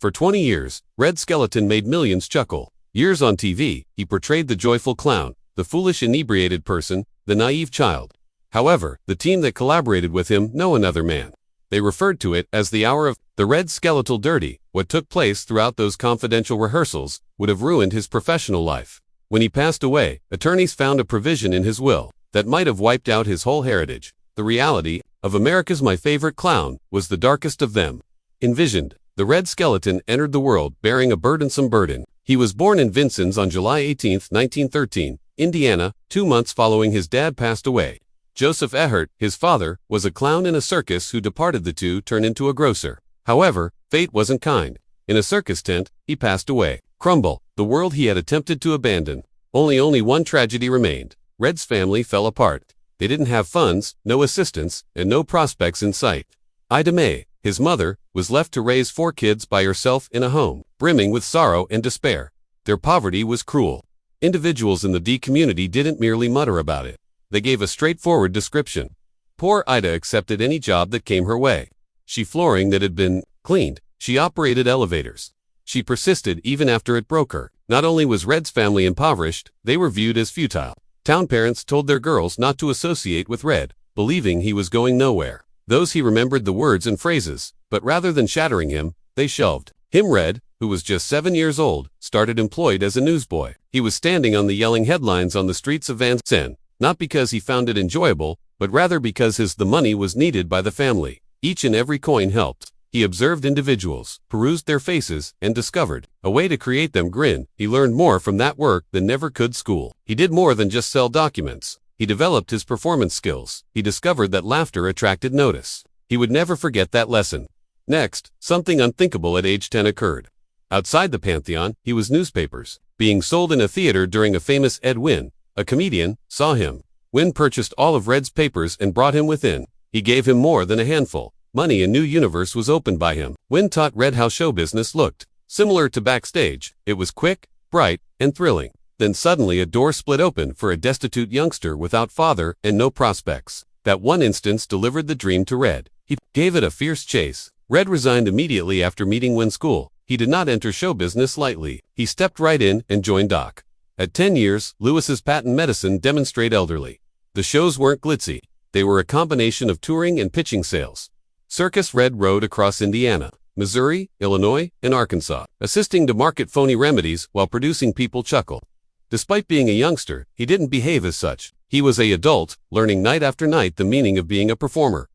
For 20 years, Red Skelton made millions chuckle. Years on TV, he portrayed the joyful clown, the foolish inebriated person, the naive child. However, the team that collaborated with him know another man. They referred to it as the hour of the Red Skelton Dirty. What took place throughout those confidential rehearsals would have ruined his professional life. When he passed away, attorneys found a provision in his will that might have wiped out his whole heritage. The reality of America's My Favorite Clown was the darkest of them. Envisioned, the Red Skelton entered the world bearing a burdensome burden. He was born in Vincennes on July 18, 1913, Indiana, 2 months following his dad passed away. Joseph Ehert, his father, was a clown in a circus who departed the two turned into a grocer. However, fate wasn't kind. In a circus tent, he passed away. Crumble, the world he had attempted to abandon. Only one tragedy remained. Red's family fell apart. They didn't have funds, no assistance, and no prospects in sight. Ida Mae, his mother, was left to raise 4 kids by herself in a home, brimming with sorrow and despair. Their poverty was cruel. Individuals in the D community didn't merely mutter about it. They gave a straightforward description. Poor Ida accepted any job that came her way. She flooring that had been cleaned. She operated elevators. She persisted even after it broke her. Not only was Red's family impoverished, they were viewed as futile. Town parents told their girls not to associate with Red, believing he was going nowhere. Those he remembered the words and phrases, but rather than shattering him, they shelved him. Red, who was just 7 years old, started employed as a newsboy. He was standing on the yelling headlines on the streets of Vincennes, not because he found it enjoyable, but rather because the money was needed by the family. Each and every coin helped. He observed individuals, perused their faces, and discovered a way to create them grin. He learned more from that work than never could school. He did more than just sell documents. He developed his performance skills. He discovered that laughter attracted notice. He would never forget that lesson. Next, something unthinkable at age 10 occurred. Outside the Pantheon, he was newspapers being sold in a theater during a famous Ed Wynn, a comedian, saw him. Wynn purchased all of Red's papers and brought him within. He gave him more than a handful. Money, a new universe was opened by him. Wynn taught Red how show business looked. Similar to backstage, it was quick, bright, and thrilling. Then suddenly a door split open for a destitute youngster without father and no prospects. That one instance delivered the dream to Red. He gave it a fierce chase. Red resigned immediately after meeting Wynn school. He did not enter show business lightly. He stepped right in and joined Doc. At 10 years, Lewis's patent medicine demonstrated elderly. The shows weren't glitzy. They were a combination of touring and pitching sales. Circus Red rode across Indiana, Missouri, Illinois, and Arkansas, assisting to market phony remedies while producing people chuckle. Despite being a youngster, he didn't behave as such. He was an adult, learning night after night the meaning of being a performer.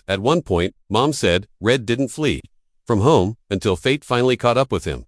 At one point, Mom said, Red didn't flee from home until fate finally caught up with him.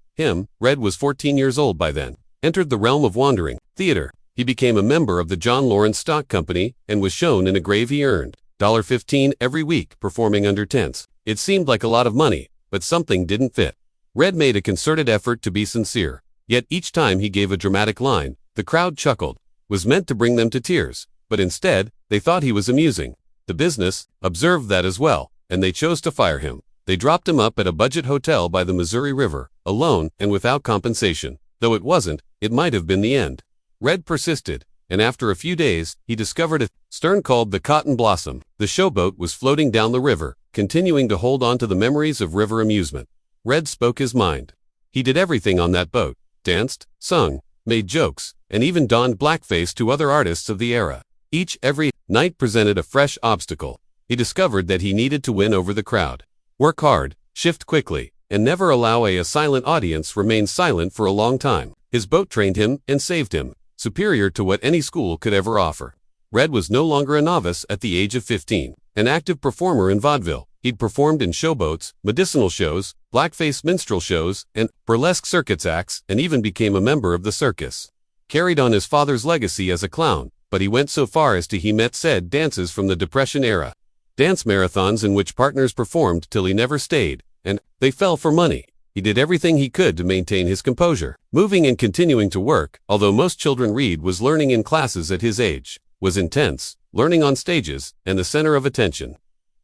Red was 14 years old by then. Entered the realm of wandering theater. He became a member of the John Lawrence Stock Company and was shown in a grave he earned $15 every week performing under tents. It seemed like a lot of money, but something didn't fit. Red made a concerted effort to be sincere. Yet each time he gave a dramatic line, the crowd chuckled. Was meant to bring them to tears, but instead, they thought he was amusing. The business observed that as well, and they chose to fire him. They dropped him up at a budget hotel by the Missouri River, alone and without compensation. Though it wasn't, it might have been the end. Red persisted, and after a few days, he discovered a stern called the Cotton Blossom. The showboat was floating down the river, continuing to hold on to the memories of river amusement. Red spoke his mind. He did everything on that boat. Danced, sung, made jokes, and even donned blackface to other artists of the era. Every night presented a fresh obstacle. He discovered that he needed to win over the crowd. Work hard, shift quickly, and never allow a silent audience remain silent for a long time. His boat trained him and saved him, superior to what any school could ever offer. Red was no longer a novice at the age of 15, an active performer in vaudeville. He'd performed in showboats, medicinal shows, blackface minstrel shows, and burlesque circus acts, and even became a member of the circus. Carried on his father's legacy as a clown, but he went so far as to met said dances from the Depression era. Dance marathons in which partners performed till he never stayed, and they fell for money. He did everything he could to maintain his composure, moving and continuing to work, although most children Reed was learning in classes at his age, was intense, learning on stages, and the center of attention.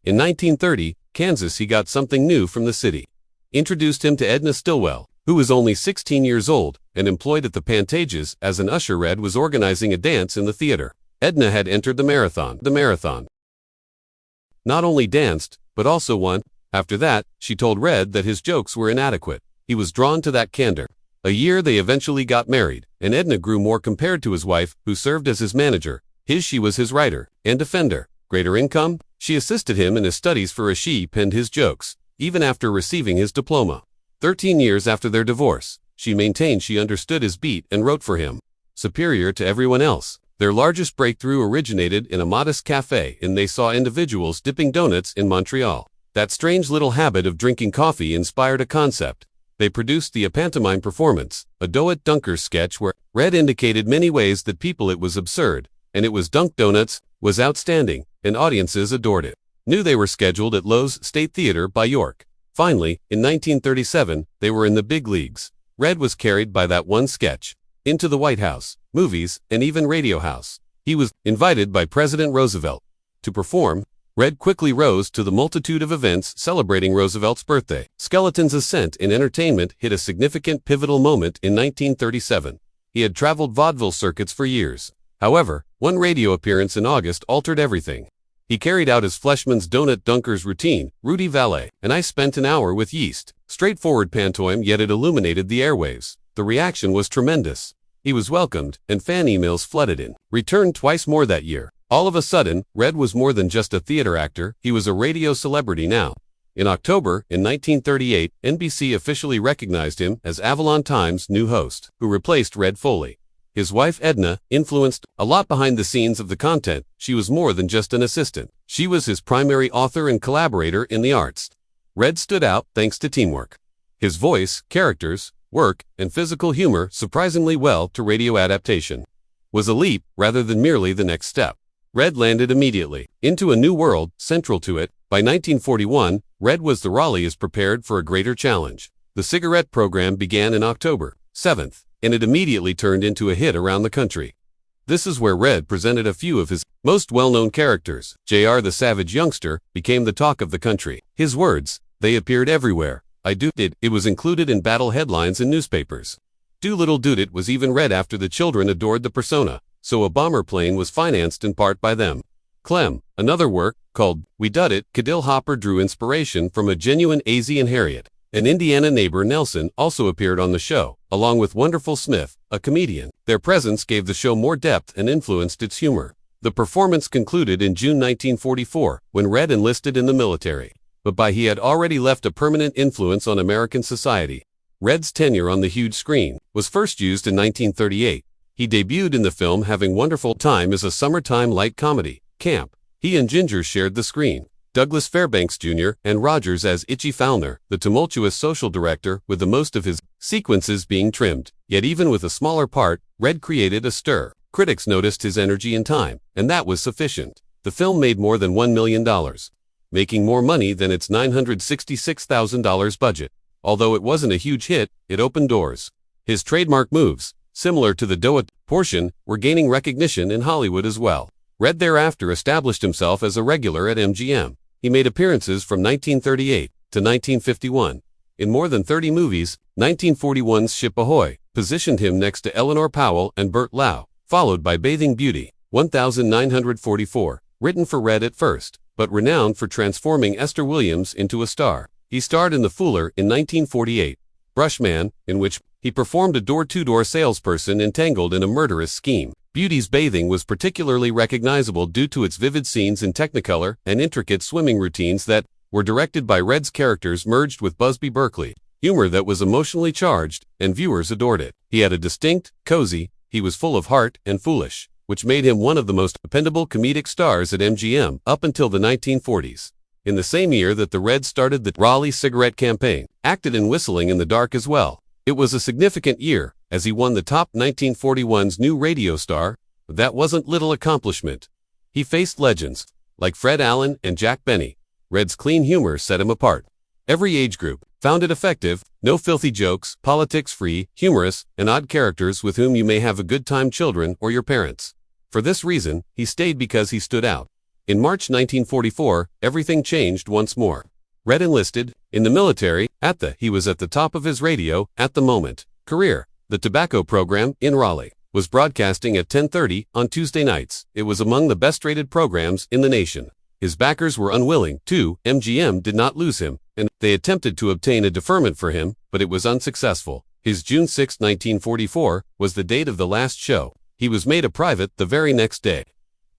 In 1930, Kansas, he got something new from the city. Introduced him to Edna Stillwell, who was only 16 years old and employed at the Pantages as an usher. Red was organizing a dance in the theater. Edna had entered the marathon. Not only danced, but also won After that, she told Red that his jokes were inadequate. He was drawn to that candor. A year they eventually got married, and Edna grew more compared to his wife, who served as his manager. She was his writer and defender. Greater income? She assisted him in his studies for as she penned his jokes, even after receiving his diploma. 13 years after their divorce, she maintained she understood his beat and wrote for him. Superior to everyone else. Their largest breakthrough originated in a modest cafe, and they saw individuals dipping donuts in Montreal. That strange little habit of drinking coffee inspired a concept. They produced the A Pantomime Performance, a Dough Dunkers sketch where Red indicated many ways that people it was absurd, and it was Dunk Donuts, was outstanding, and audiences adored it. Knew they were scheduled at Loew's State Theater by York. Finally, in 1937, they were in the big leagues. Red was carried by that one sketch into the White House, movies, and even Radio House. He was invited by President Roosevelt to perform. Red quickly rose to the multitude of events celebrating Roosevelt's birthday. Skeleton's ascent in entertainment hit a significant pivotal moment in 1937. He had traveled vaudeville circuits for years. However, one radio appearance in August altered everything. He carried out his Fleshman's Donut Dunkers routine, Rudy Valet, and I spent an hour with yeast. Straightforward pantomime, yet it illuminated the airwaves. The reaction was tremendous. He was welcomed, and fan emails flooded in. Returned twice more that year. All of a sudden, Red was more than just a theater actor, he was a radio celebrity now. In October, in 1938, NBC officially recognized him as Avalon Time's new host, who replaced Red Foley. His wife Edna influenced a lot behind the scenes of the content. She was more than just an assistant. She was his primary author and collaborator in the arts. Red stood out thanks to teamwork. His voice, characters, work, and physical humor surprisingly well to radio adaptation. Was a leap rather than merely the next step. Red landed immediately into a new world central to it. By 1941, Red was the Raleigh is prepared for a greater challenge. The cigarette program began in October 7th, and it immediately turned into a hit around the country. This is where Red presented a few of his most well-known characters. J.R. the Savage Youngster became the talk of the country. His words, they appeared everywhere. I do it. It was included in battle headlines in newspapers. Doolittle Doodit was even read after the children adored the persona, so a bomber plane was financed in part by them. Clem, another work, called We Dud It, Cadell Hopper drew inspiration from a genuine Azie and Harriet. An Indiana neighbor, Nelson, also appeared on the show, along with Wonderful Smith, a comedian. Their presence gave the show more depth and influenced its humor. The performance concluded in June 1944, when Red enlisted in the military. But by he had already left a permanent influence on American society. Red's tenure on the huge screen was first used in 1938. He debuted in the film Having Wonderful Time as a summertime light comedy, Camp. He and Ginger shared the screen. Douglas Fairbanks Jr. and Rogers as Itchy Fowler, the tumultuous social director, with the most of his sequences being trimmed. Yet even with a smaller part, Red created a stir. Critics noticed his energy and time, and that was sufficient. The film made more than $1 million. Making more money than its $966,000 budget. Although it wasn't a huge hit, it opened doors. His trademark moves, similar to the Dough portion, were gaining recognition in Hollywood as well. Red thereafter established himself as a regular at MGM. He made appearances from 1938 to 1951. In more than 30 movies, 1941's Ship Ahoy positioned him next to Eleanor Powell and Burt Lau, followed by Bathing Beauty, 1944, written for Red at first, but renowned for transforming Esther Williams into a star. He starred in The Fooler in 1948, Brushman, in which he performed a door-to-door salesperson entangled in a murderous scheme. Beauty's Bathing was particularly recognizable due to its vivid scenes in Technicolor and intricate swimming routines that were directed by Red's characters merged with Busby Berkeley. Humor that was emotionally charged, and viewers adored it. He had a distinct, cozy, he was full of heart and foolish, which made him one of the most dependable comedic stars at MGM up until the 1940s. In the same year that the Reds started the Raleigh cigarette campaign, acted in Whistling in the Dark as well. It was a significant year, as he won the top 1941's New Radio Star, but that wasn't little accomplishment. He faced legends, like Fred Allen and Jack Benny. Red's clean humor set him apart. Every age group found it effective, no filthy jokes, politics-free, humorous, and odd characters with whom you may have a good time, children or your parents. For this reason, he stayed because he stood out. In March 1944, everything changed once more. Red enlisted in the military. He was at the top of his radio at the moment career. The tobacco program in Raleigh was broadcasting at 10:30 on Tuesday nights. It was among the best-rated programs in the nation. His backers were unwilling, too. MGM did not lose him. and they attempted to obtain a deferment for him, but it was unsuccessful. His June 6, 1944, was the date of the last show. He was made a private the very next day.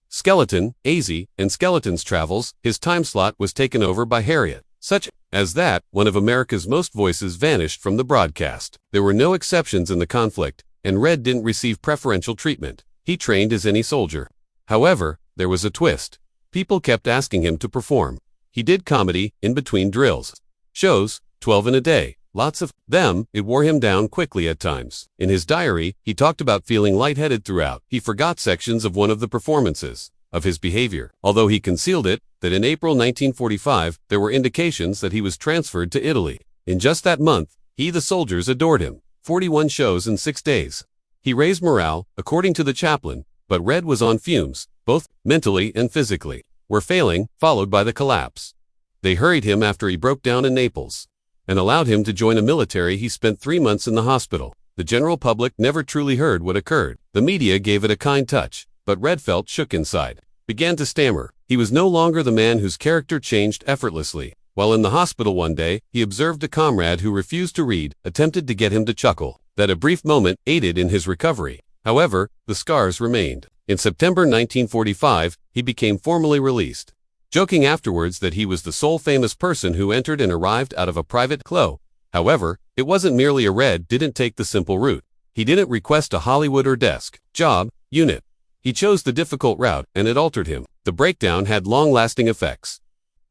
Skeleton, AZ, and Skeleton's Travels, his time slot was taken over by Harriet. Such as that, one of America's most voices vanished from the broadcast. There were no exceptions in the conflict, and Red didn't receive preferential treatment. He trained as any soldier. However, there was a twist. People kept asking him to perform. He did comedy in between drills. Shows, 12 in a day. Lots of them. It wore him down quickly at times. In his diary, he talked about feeling lightheaded throughout. He forgot sections of one of the performances. Of his behavior, although he concealed it, that in April 1945, there were indications that he was transferred to Italy. In just that month, the soldiers adored him. 41 shows in 6 days. He raised morale, according to the chaplain, but Red was on fumes, both mentally and physically, were failing, followed by the collapse. They hurried him after he broke down in Naples, and allowed him to join a military. He spent 3 months in the hospital. The general public never truly heard what occurred. The media gave it a kind touch, but Red felt shook inside. Began to stammer. He was no longer the man whose character changed effortlessly. While in the hospital one day, he observed a comrade who refused to read, attempted to get him to chuckle. That a brief moment aided in his recovery. However, the scars remained. In September 1945, he became formally released, joking afterwards that he was the sole famous person who entered and arrived out of a private club. However, it wasn't merely a Red didn't take the simple route. He didn't request a Hollywood or desk job unit. He chose the difficult route, and it altered him. The breakdown had long-lasting effects.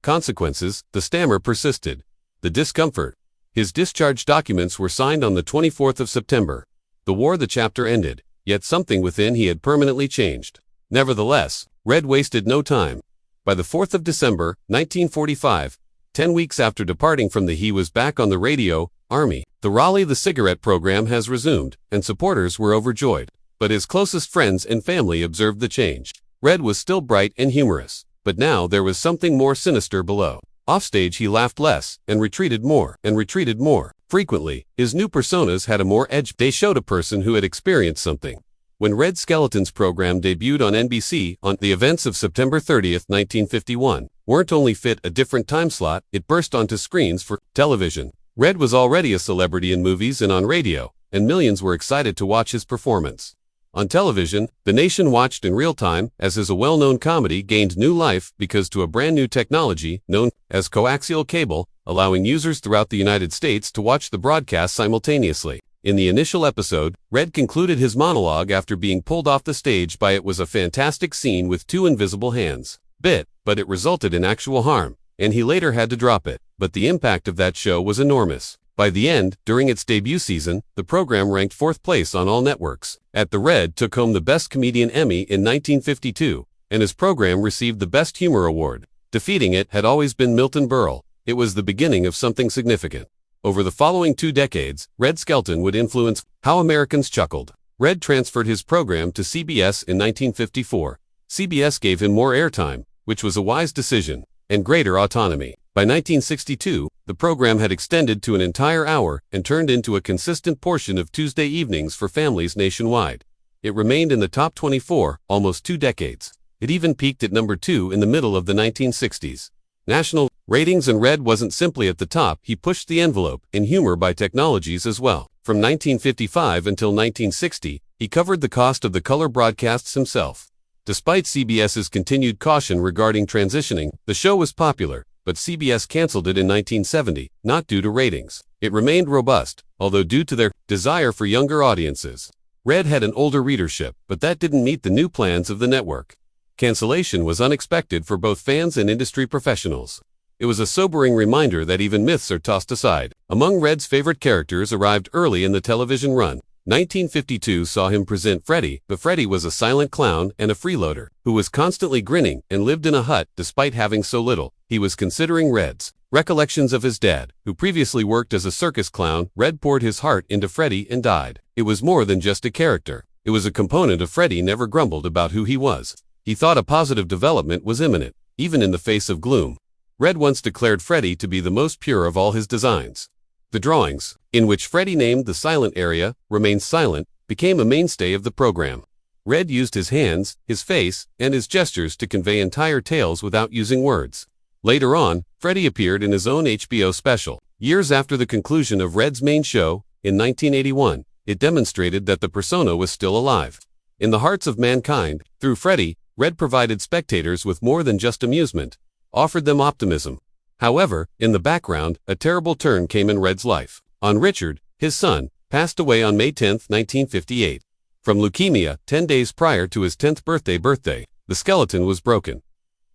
Consequences, the stammer persisted. The discomfort. His discharge documents were signed on the 24th of September. The war, the chapter ended, yet something within he had permanently changed. Nevertheless, Red wasted no time. By the 4th of December, 1945, 10 weeks after departing from he was back on the radio, Army. The Raleigh the Cigarette program has resumed, and supporters were overjoyed. But his closest friends and family observed the change. Red was still bright and humorous, but now there was something more sinister below. Offstage he laughed less, and retreated more. Frequently, his new personas had a more edge. They showed a person who had experienced something. When Red Skelton's program debuted on NBC, the events of September 30, 1951, weren't only fit a different time slot, it burst onto screens for television. Red was already a celebrity in movies and on radio, and millions were excited to watch his performance. On television, the nation watched in real time as his well-known comedy gained new life because to a brand new technology known as coaxial cable, allowing users throughout the United States to watch the broadcast simultaneously. In the initial episode, Red concluded his monologue after being pulled off the stage by it was a fantastic scene with 2 invisible hands. But it resulted in actual harm, and he later had to drop it. But the impact of that show was enormous. By the end, during its debut season, the program ranked 4th place on all networks. The Red took home the Best Comedian Emmy in 1952, and his program received the Best Humor Award. Defeating it had always been Milton Berle. It was the beginning of something significant. Over the following 2 decades, Red Skelton would influence how Americans chuckled. Red transferred his program to CBS in 1954. CBS gave him more airtime, which was a wise decision, and greater autonomy. By 1962, the program had extended to an entire hour and turned into a consistent portion of Tuesday evenings for families nationwide. It remained in the top 24 almost 2 decades. It even peaked at number 2 in the middle of the 1960s. National ratings, and Red wasn't simply at the top, he pushed the envelope in humor by technologies as well. From 1955 until 1960, he covered the cost of the color broadcasts himself. Despite CBS's continued caution regarding transitioning, the show was popular, but CBS canceled it in 1970, not due to ratings. It remained robust, although due to their desire for younger audiences. Red had an older readership, but that didn't meet the new plans of the network. Cancellation was unexpected for both fans and industry professionals. It was a sobering reminder that even myths are tossed aside. Among Red's favorite characters arrived early in the television run. 1952 saw him present Freddy, but Freddy was a silent clown and a freeloader, who was constantly grinning and lived in a hut despite having so little. He was considering Red's recollections of his dad, who previously worked as a circus clown. Red poured his heart into Freddy and died. It was more than just a character. It was a component of Freddy. Never grumbled about who he was. He thought a positive development was imminent, even in the face of gloom. Red once declared Freddy to be the most pure of all his designs. The drawings, in which Freddy named the silent area, remained silent, became a mainstay of the program. Red used his hands, his face, and his gestures to convey entire tales without using words. Later on, Freddie appeared in his own HBO special. Years after the conclusion of Red's main show, in 1981, it demonstrated that the persona was still alive. In the hearts of mankind, through Freddie, Red provided spectators with more than just amusement, offered them optimism. However, in the background, a terrible turn came in Red's life. On Richard, his son, passed away on May 10, 1958. From leukemia, 10 days prior to his 10th birthday, the skeleton was broken.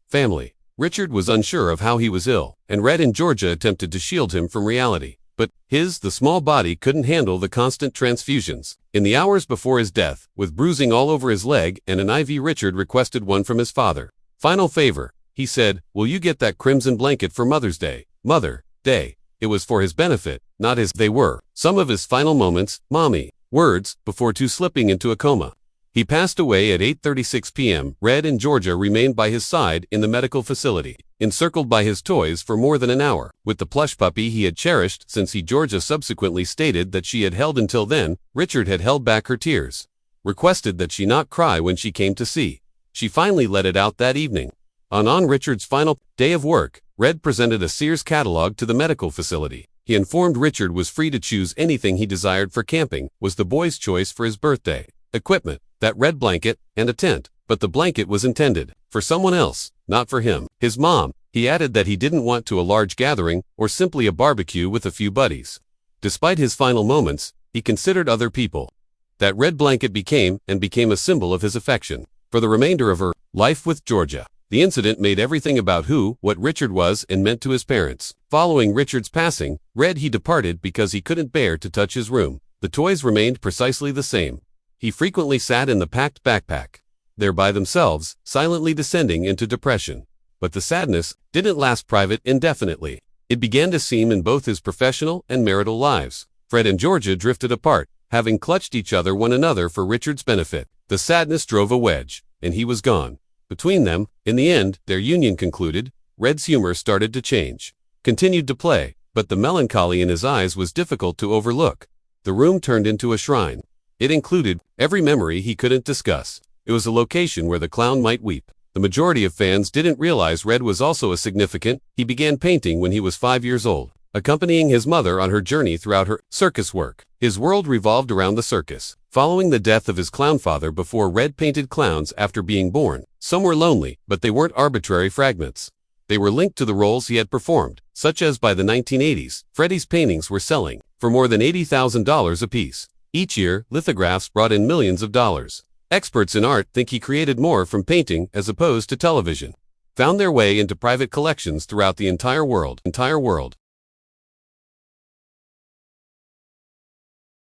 Family. Richard was unsure of how he was ill, and Red and Georgia attempted to shield him from reality. But the small body couldn't handle the constant transfusions. In the hours before his death, with bruising all over his leg and an IV, Richard requested one from his father. "Final favor," he said, "will you get that crimson blanket for Mother's Day?" Mother Day. It was for his benefit, not his. They were some of his final moments, "Mommy," words, before slipping into a coma. He passed away at 8:36 p.m. Red and Georgia remained by his side in the medical facility, encircled by his toys for more than an hour, with the plush puppy he had cherished since Georgia subsequently stated that she had held until then. Richard had held back her tears, requested that she not cry when she came to see. She finally let it out that evening. On Richard's final day of work, Red presented a Sears catalog to the medical facility. He informed Richard was free to choose anything he desired for camping, was the boy's choice for his birthday. Equipment, that red blanket, and a tent, but the blanket was intended for someone else, not for him. His mom. He added that he didn't want to a large gathering, or simply a barbecue with a few buddies. Despite his final moments, he considered other people. That red blanket became a symbol of his affection. For the remainder of her life with Georgia, the incident made everything about what Richard was and meant to his parents. Following Richard's passing, he departed because he couldn't bear to touch his room. The toys remained precisely the same. He frequently sat in the packed backpack, there by themselves, silently descending into depression. But the sadness didn't last private indefinitely. It began to seem in both his professional and marital lives. Fred and Georgia drifted apart, having clutched one another for Richard's benefit. The sadness drove a wedge, and he was gone. Between them, in the end, their union concluded. Red's humor started to change, continued to play, but the melancholy in his eyes was difficult to overlook. The room turned into a shrine. It included every memory he couldn't discuss. It was a location where the clown might weep. The majority of fans didn't realize Red was also significant. He began painting when he was 5 years old, accompanying his mother on her journey throughout her circus work. His world revolved around the circus. Following the death of his clown father before Red painted clowns after being born. Some were lonely, but they weren't arbitrary fragments. They were linked to the roles he had performed, such as by the 1980s, Freddie's paintings were selling for more than $80,000 apiece. Each year, lithographs brought in millions of dollars. Experts in art think he created more from painting as opposed to television. Found their way into private collections throughout the entire world.